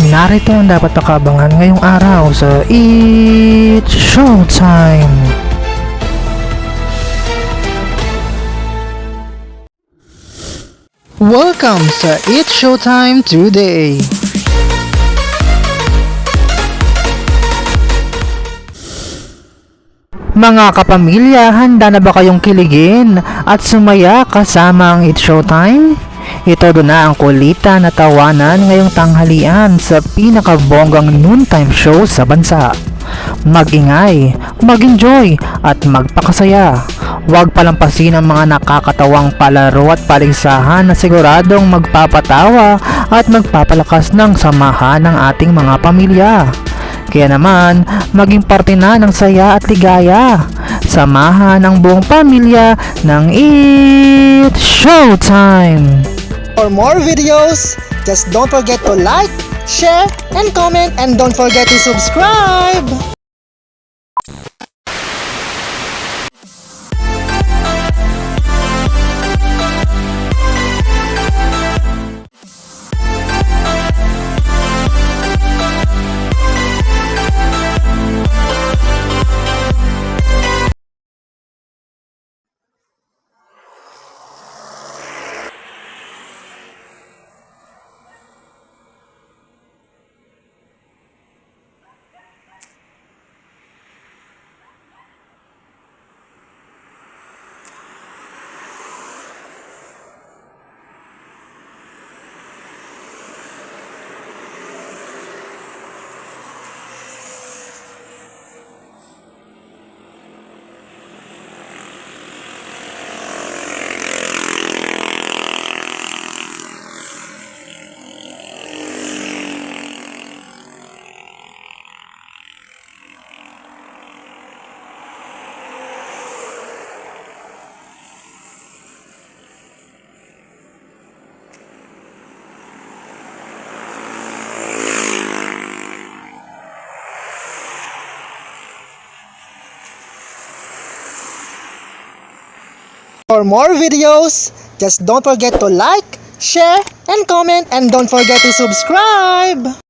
Narito ang dapat pakabangan ngayong araw sa It's Showtime! Welcome sa It's Showtime today! Mga kapamilya, handa na ba kayong kiligin at sumaya kasama ang It's Showtime? Ito doon na ang kulitan na tawanan ngayong tanghalian sa pinakabonggang noontime show sa bansa. Mag-ingay, mag-enjoy at magpakasaya. Huwag palampasin ang mga nakakatawang palaro at paligsahan na siguradong magpapatawa at magpapalakas ng samahan ng ating mga pamilya. Kaya naman, maging parte na ng saya at ligaya. Samahan ang buong pamilya ng It's Showtime! For more videos, just don't forget to like, share, and comment, and don't forget to subscribe! For more videos, just don't forget to like, share, and comment, and don't forget to subscribe!